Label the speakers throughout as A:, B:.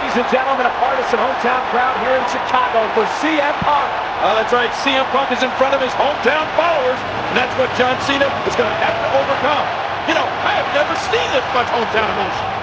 A: ladies and gentlemen, a partisan hometown crowd here in Chicago for CM Punk.
B: That's right, CM Punk is in front of his hometown followers, and that's what John Cena is going to have to overcome. You know, I have never seen this much hometown emotion.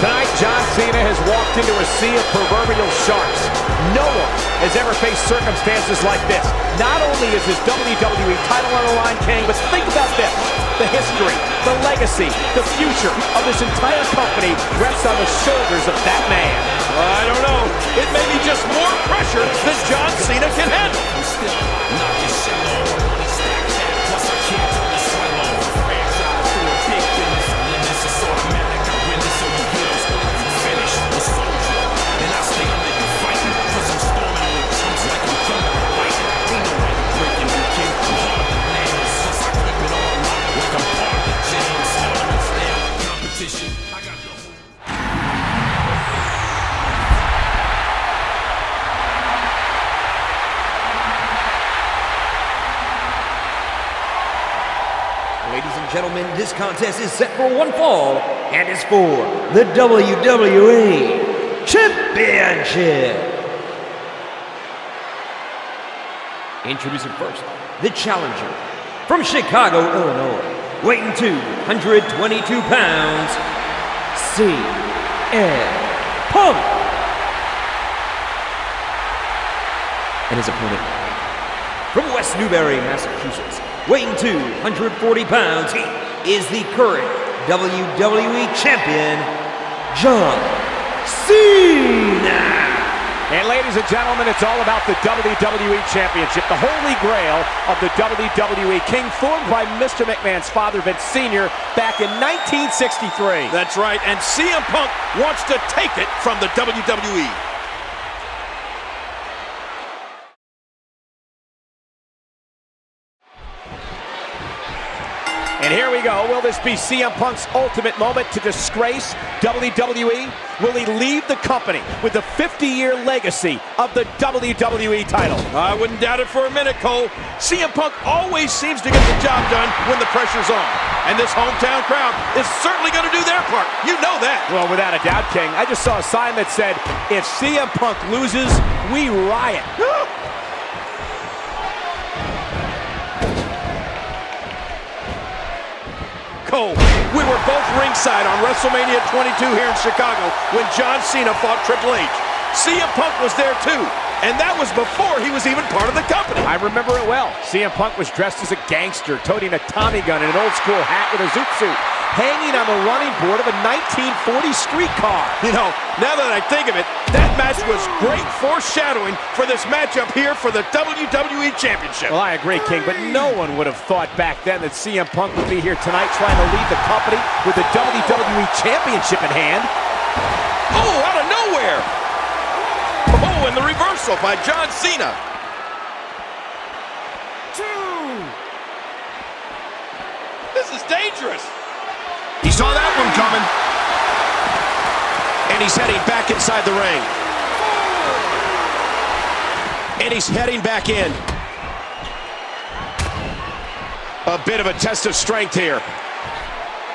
A: Tonight, John Cena has walked into a sea of proverbial sharks. No one has ever faced circumstances like this. Not only is his WWE title on the line, King, but think about this. The history, the legacy, the future of this entire company rests on the shoulders of that man.
B: I don't know. It may be just more pressure than John Cena can handle.
C: Ladies and gentlemen, this contest is set for one fall and is for the WWE Championship. Introducing first, the challenger from Chicago, Illinois, weighing 222 pounds, CM Punk. And his opponent from West Newbury, Massachusetts, weighing 240 pounds, he is the current WWE Champion, John Cena.
A: And ladies and gentlemen, it's all about the WWE Championship, the holy grail of the WWE. King, formed by Mr. McMahon's father, Vince Sr., back in 1963.
B: That's right, and CM Punk wants to take it from the WWE.
A: And here we go. Will this be CM Punk's ultimate moment to disgrace WWE? Will he leave the company with the 50-year legacy of the WWE title?
B: I wouldn't doubt it for a minute, Cole. CM Punk always seems to get the job done when the pressure's on. And this hometown crowd is certainly going to do their part. You know that.
A: Well, without a doubt, King. I just saw a sign that said, if CM Punk loses, we riot.
B: Cole, we were both ringside on WrestleMania 22 here in Chicago when John Cena fought Triple H. CM Punk was there too, and that was before he was even part of the company.
A: I remember it well. CM Punk was dressed as a gangster, toting a Tommy gun and an old school hat with a zoot suit, hanging on the running board of a 1940 streetcar.
B: You know, now that I think of it, that match was great foreshadowing for this matchup here for the WWE Championship.
A: Well, I agree, King, but no one would have thought back then that CM Punk would be here tonight trying to lead the company with the WWE Championship in hand.
B: Oh, out of nowhere! Oh, and the reversal by John Cena. This is dangerous.
D: He saw that one coming.
B: And he's heading back inside the ring. And he's heading back in. A bit of a test of strength here.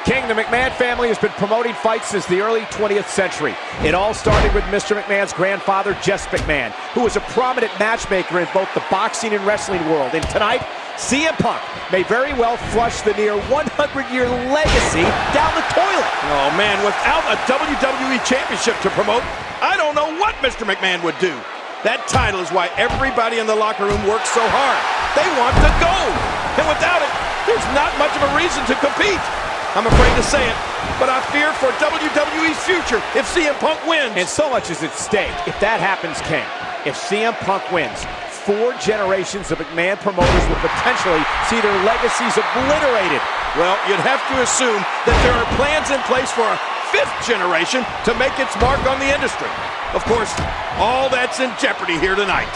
A: King, the McMahon family has been promoting fights since the early 20th century. It all started with Mr. McMahon's grandfather, Jess McMahon, who was a prominent matchmaker in both the boxing and wrestling world. And tonight, CM Punk may very well flush the near 100-year legacy down the toilet.
B: Oh, man, without a WWE Championship to promote, I don't know what Mr. McMahon would do. That title is why everybody in the locker room works so hard. They want to go. And without it, there's not much of a reason to compete. I'm afraid to say it, but I fear for WWE's future if CM Punk wins.
A: And so much is at stake if that happens, King. If CM Punk wins, 4 generations of McMahon promoters will potentially see their legacies obliterated.
B: Well, you'd have to assume that there are plans in place for a 5th generation to make its mark on the industry. Of course, all that's in jeopardy here tonight.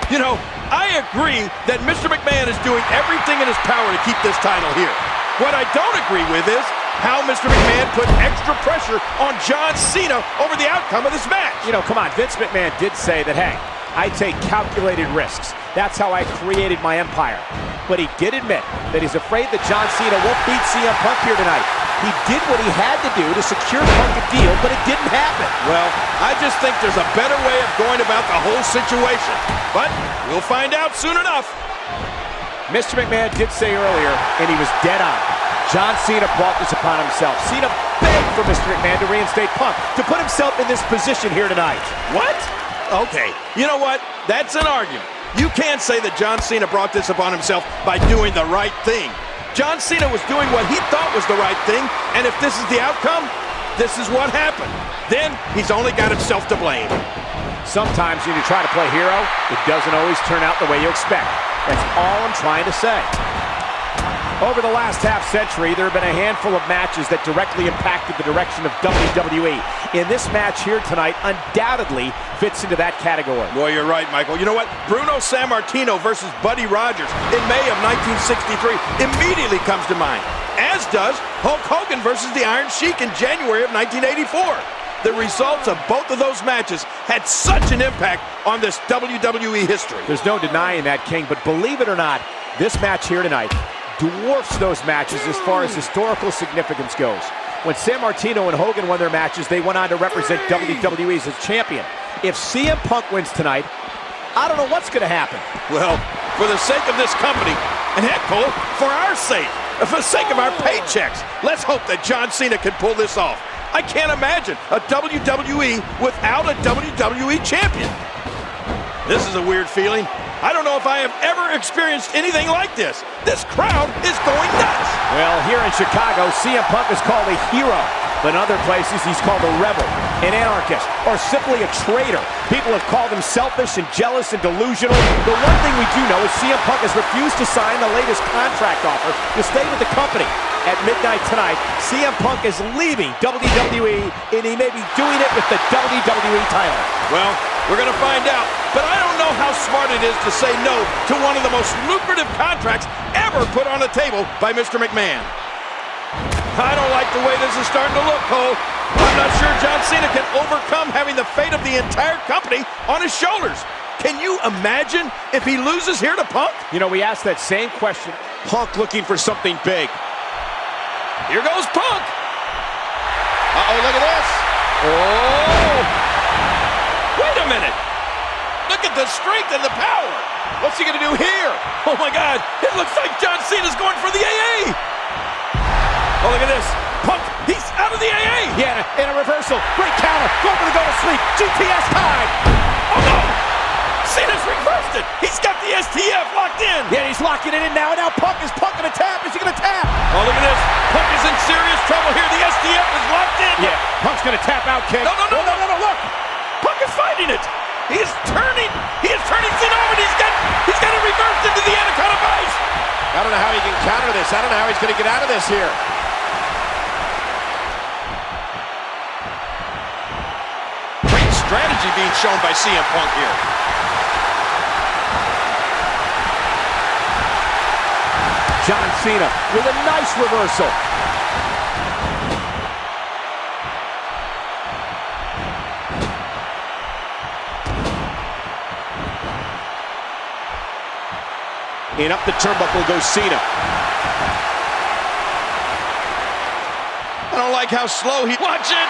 B: You know, I agree that Mr. McMahon is doing everything in his power to keep this title here. What I don't agree with is how Mr. McMahon put extra pressure on John Cena over the outcome of this match.
A: You know, come on, Vince McMahon did say that, hey, I take calculated risks. That's how I created my empire. But he did admit that he's afraid that John Cena won't beat CM Punk here tonight. He did what he had to do to secure Punk a deal, but it didn't happen.
B: Well, I just think there's a better way of going about the whole situation. But we'll find out soon enough.
A: Mr. McMahon did say earlier, and he was dead on, John Cena brought this upon himself. Cena begged for Mr. McMahon to reinstate Punk, to put himself in this position here tonight.
B: What? Okay, you know what? That's an argument. You can't say that John Cena brought this upon himself by doing the right thing. John Cena was doing what he thought was the right thing, and if this is the outcome, this is what happened. Then he's only got himself to blame.
A: Sometimes when you try to play hero, it doesn't always turn out the way you expect. That's all I'm trying to say. Over the last half-century, there have been a handful of matches that directly impacted the direction of WWE. And this match here tonight undoubtedly fits into that category.
B: Boy, you're right, Michael. You know what? Bruno Sammartino versus Buddy Rogers in May of 1963 immediately comes to mind, as does Hulk Hogan versus the Iron Sheik in January of 1984. The results of both of those matches had such an impact on this WWE history.
A: There's no denying that, King, but believe it or not, this match here tonight dwarfs those matches as far as historical significance goes. When Sammartino and Hogan won their matches, they went on to represent WWE as champion. If CM Punk wins tonight, I don't know what's going to happen.
B: Well, for the sake of this company, and heck, Cole, for our sake, for the sake of our paychecks, let's hope that John Cena can pull this off. I can't imagine a WWE without a WWE champion. This is a weird feeling. I don't know if I have ever experienced anything like this. This crowd is going nuts.
A: Well, here in Chicago, CM Punk is called a hero. But in other places, he's called a rebel, an anarchist, or simply a traitor. People have called him selfish and jealous and delusional. The one thing we do know is CM Punk has refused to sign the latest contract offer to stay with the company. At midnight tonight, CM Punk is leaving WWE, and he may be doing it with the WWE title.
B: Well, we're going to find out, but I don't know how smart it is to say no to one of the most lucrative contracts ever put on the table by Mr. McMahon. I don't like the way this is starting to look, Cole. I'm not sure John Cena can overcome having the fate of the entire company on his shoulders. Can you imagine if he loses here to Punk?
A: You know, we asked that same question.
B: Punk looking for something big. Here goes Punk. Uh-oh, look at this. Oh! Wait a minute. Look at the strength and the power. What's he going to do here? Oh, my God. It looks like John Cena's going for the AA. Oh, look at this. Punk, he's out of the AA.
A: Yeah, in a reversal. Great counter. Going for the go to sleep. GTS time.
B: Oh, no. Cena's reversed it. He's got the STF locked in.
A: Yeah, he's locking it in now. And now Punk is going to tap. Is he going to tap?
B: Oh, look at this. Punk is in serious trouble here. The STF is locked in.
A: Yeah, Punk's going to tap out, King.
B: No, look. Punk is fighting it. He is turning Cena over. He's got it reversed into the Anaconda Vice.
A: I don't know how he can counter this. I don't know how he's going to get out of this here.
B: Great strategy being shown by CM Punk here.
A: John Cena with a nice reversal. And up the turnbuckle goes Cena.
B: I don't like how slow he... Watch it!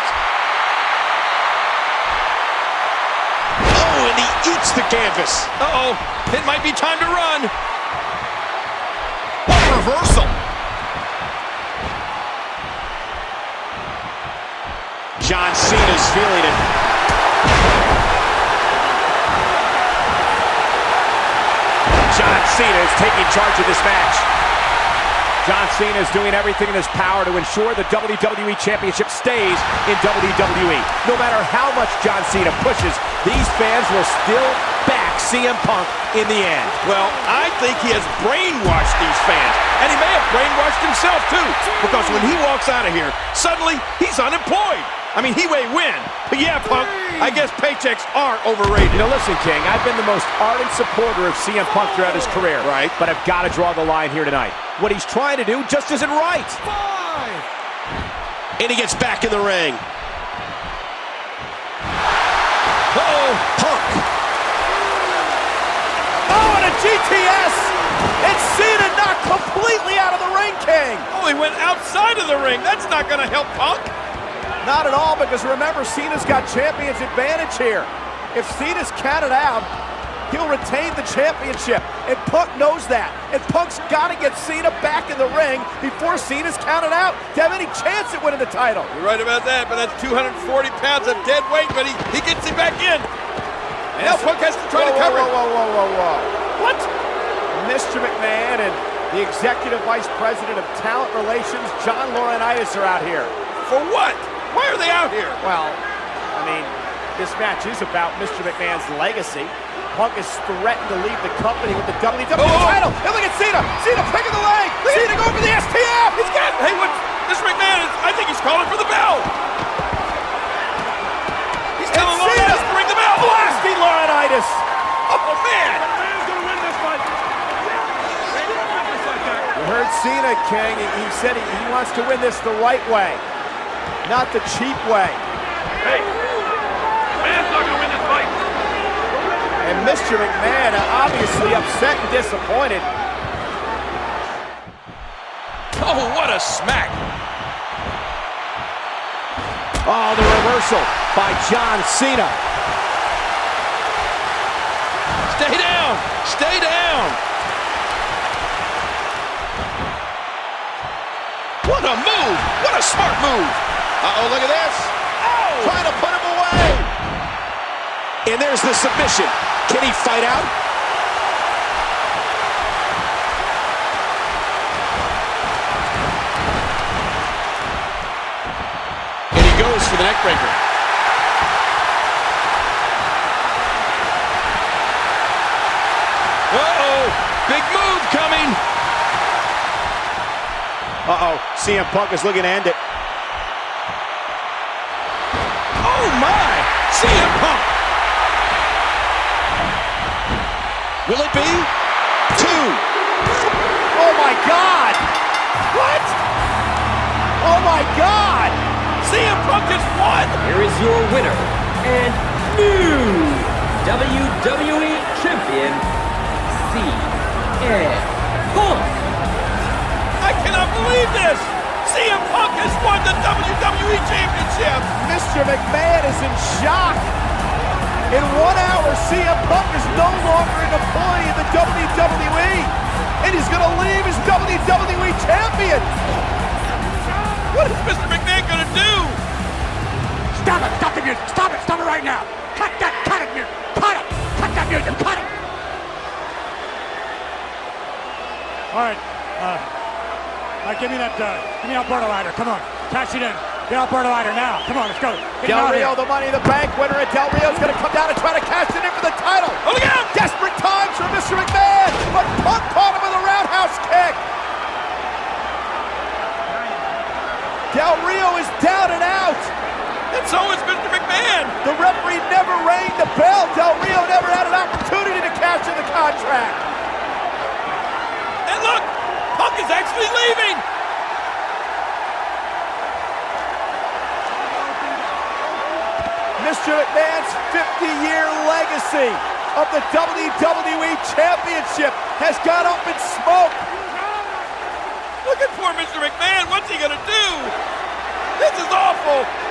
A: Oh, and he eats the canvas.
B: Uh-oh, it might be time to run.
D: What a reversal.
A: John Cena's feeling it. John Cena is taking charge of this match. John Cena is doing everything in his power to ensure the WWE Championship stays in WWE. No matter how much John Cena pushes, these fans will still back CM Punk in the end.
B: Well, I think he has brainwashed these fans. And he may have brainwashed himself, too. Because when he walks out of here, suddenly he's unemployed. I mean, he may win. But yeah, Punk, I guess paychecks are overrated.
A: You know, listen, King, I've been the most ardent supporter of CM Punk throughout his career.
B: Right.
A: But I've got to draw the line here tonight. What he's trying to do just isn't right.
D: 5.
B: And he gets back in the ring.
A: Uh-oh, Punk. Oh, and a GTS! And Cena knocked completely out of the ring, King!
B: Oh, he went outside of the ring. That's not going to help Punk.
A: Not at all, because remember, Cena's got champion's advantage here. If Cena's counted out, he'll retain the championship, and Punk knows that. And Punk's got to get Cena back in the ring before Cena's counted out to have any chance at winning the title.
B: You're right about that, but that's 240 pounds of dead weight, but he gets him back in. And now Punk has to try to cover it.
A: Whoa.
B: What?
A: Mr. McMahon and the Executive Vice President of Talent Relations, John Laurinaitis, are out here.
B: For what? Why are they out here?
A: Well, I mean, this match is about Mr. McMahon's legacy. Punk is threatened to leave the company with the WWE title. And look at Cena! Cena picking the leg! Cena going for the STF!
B: He's got... Hey, what? Mr. McMahon, I think he's calling for the bell. He's telling Laurinaitis to ring the bell.
A: Blasting Laurinaitis!
B: Oh, man!
A: You heard Cena, King. He said he wants to win this the right way, not the cheap way.
B: Hey, McMahon's not going to win this fight.
A: And Mr. McMahon obviously upset and disappointed.
B: Oh, what a smack.
A: Oh, the reversal by John Cena.
B: Stay down. Stay down. What a move. What a smart move. Uh-oh, look at this. Oh. Trying to put him away.
A: And there's the submission. Can he fight out?
B: And he goes for the neck breaker. Uh-oh, big move coming.
A: Uh-oh, CM Punk is looking to end it.
B: Oh, my. CM Punk. Will it be? 2.
A: Oh, my God! What? Oh, my God!
B: CM Punk has won!
C: Here is your winner and new WWE Champion, CM Punk.
B: I cannot believe this! CM Punk has won the WWE Championship!
A: Mr. McMahon is in shock. In 1 hour, CM Punk is no longer an employee of the WWE, and he's going to leave as WWE Champion.
B: What is Mr. McMahon going to do?
D: Stop it. Stop the music. Stop it. Stop it right now. Cut that. Cut it, music. Cut it. Cut that music. Cut it. All right. Give me that Alberta ladder. Come on. Cash it in. Get Alberta ladder now. Come on, let's go. Get
A: Del Rio, the Money in the Bank winner, and Del Rio's going to come down and try to cash it in for the title.
B: Oh, look out!
A: Desperate times for Mr. McMahon, but Punk caught him with a roundhouse kick. Del Rio is down and out.
B: And so is Mr. McMahon.
A: The referee never rang the bell. Del Rio never had an opportunity to cash in the contract.
B: And look, Punk is actually leaving.
A: Mr. McMahon's 50-year legacy of the WWE Championship has gone up in smoke.
B: Look at poor Mr. McMahon. What's he gonna do? This is awful.